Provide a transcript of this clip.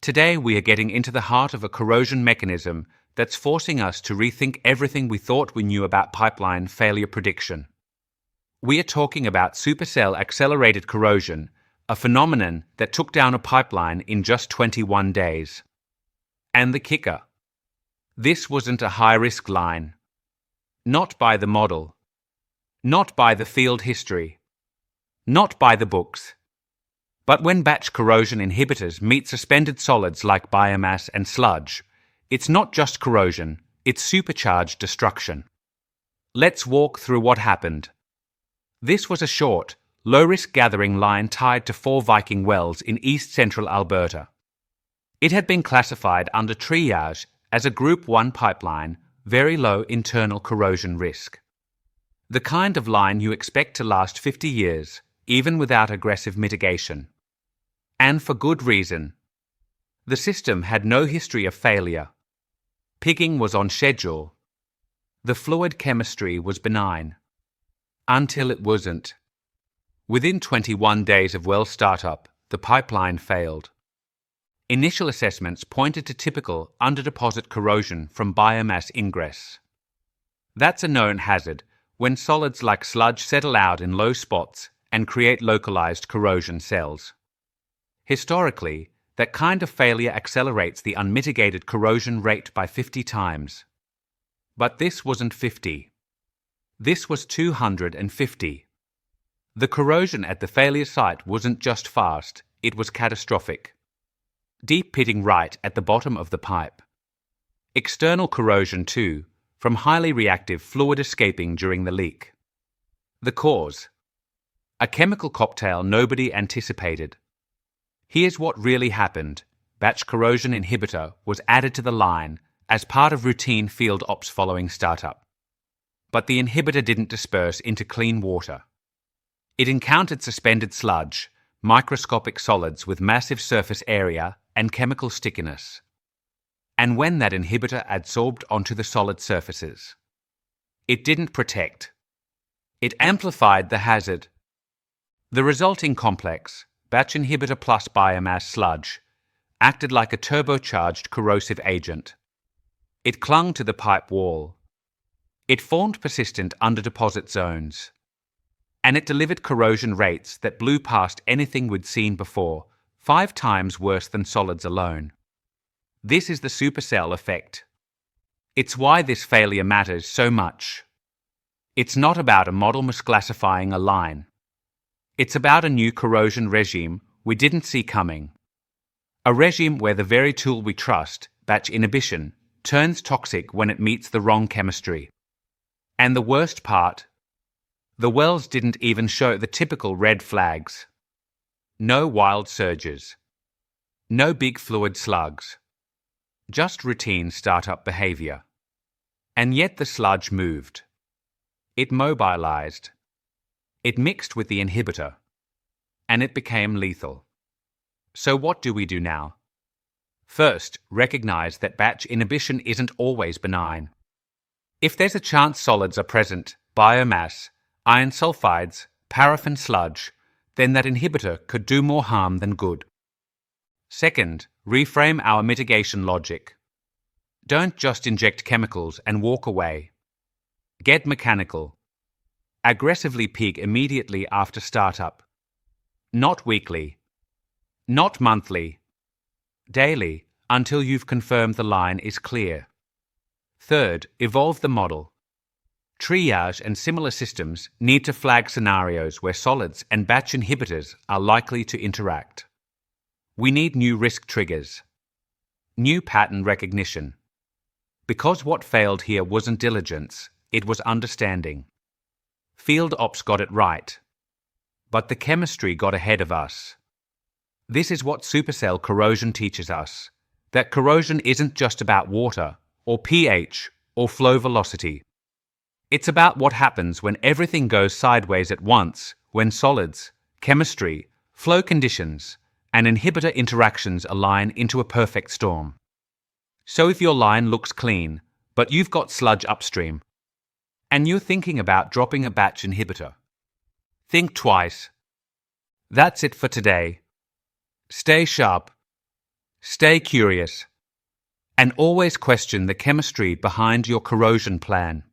Today we are getting into the heart of a corrosion mechanism that's forcing us to rethink everything we thought we knew about pipeline failure prediction. We are talking about supercell accelerated corrosion, a phenomenon that took down a pipeline in just 21 days. And the kicker: this wasn't a high-risk line. Not by the model. Not by the field history. Not by the books. But when batch corrosion inhibitors meet suspended solids like biomass and sludge, it's not just corrosion, it's supercharged destruction. Let's walk through what happened. This was a short, low-risk gathering line tied to 4 Viking wells in East Central Alberta. It had been classified under TRIAGE as a Group 1 pipeline, very low internal corrosion risk. The kind of line you expect to last 50 years, even without aggressive mitigation. And for good reason. The system had no history of failure. Pigging was on schedule. The fluid chemistry was benign. Until it wasn't. Within 21 days of well startup, the pipeline failed. Initial assessments pointed to typical under-deposit corrosion from biomass ingress. That's a known hazard when solids like sludge settle out in low spots and create localized corrosion cells. Historically, that kind of failure accelerates the unmitigated corrosion rate by 50 times. But this wasn't 50. This was 250. The corrosion at the failure site wasn't just fast, it was catastrophic. Deep pitting right at the bottom of the pipe. External corrosion too, from highly reactive fluid escaping during the leak. The cause: a chemical cocktail nobody anticipated. Here's what really happened. Batch corrosion inhibitor was added to the line as part of routine field ops following startup. But the inhibitor didn't disperse into clean water. It encountered suspended sludge, microscopic solids with massive surface area and chemical stickiness. And when that inhibitor adsorbed onto the solid surfaces, it didn't protect. It amplified the hazard. The resulting complex, batch inhibitor plus biomass sludge, acted like a turbocharged corrosive agent. It clung to the pipe wall. It formed persistent under-deposit zones. And it delivered corrosion rates that blew past anything we'd seen before, 5 times worse than solids alone. This is the supercell effect. It's why this failure matters so much. It's not about a model misclassifying a line. It's about a new corrosion regime we didn't see coming. A regime where the very tool we trust, batch inhibition, turns toxic when it meets the wrong chemistry. And the worst part: the wells didn't even show the typical red flags. No wild surges. No big fluid slugs. Just routine startup behavior. And yet the sludge moved. It mobilized. It mixed with the inhibitor. And it became lethal. So what do we do now? First, recognize that batch inhibition isn't always benign. If there's a chance solids are present, biomass, iron sulfides, paraffin sludge, then that inhibitor could do more harm than good. Second, reframe our mitigation logic. Don't just inject chemicals and walk away. Get mechanical. Aggressively pig immediately after startup. Not weekly. Not monthly. Daily, until you've confirmed the line is clear. Third, evolve the model. Triage and similar systems need to flag scenarios where solids and batch inhibitors are likely to interact. We need new risk triggers. New pattern recognition. Because what failed here wasn't diligence, it was understanding. Field ops got it right. But the chemistry got ahead of us. This is what supercell corrosion teaches us, that corrosion isn't just about water, or pH, or flow velocity. It's about what happens when everything goes sideways at once, when solids, chemistry, flow conditions, and inhibitor interactions align into a perfect storm. So if your line looks clean, but you've got sludge upstream, and you're thinking about dropping a batch inhibitor, think twice. That's it for today. Stay sharp. Stay curious and always question the chemistry behind your corrosion plan.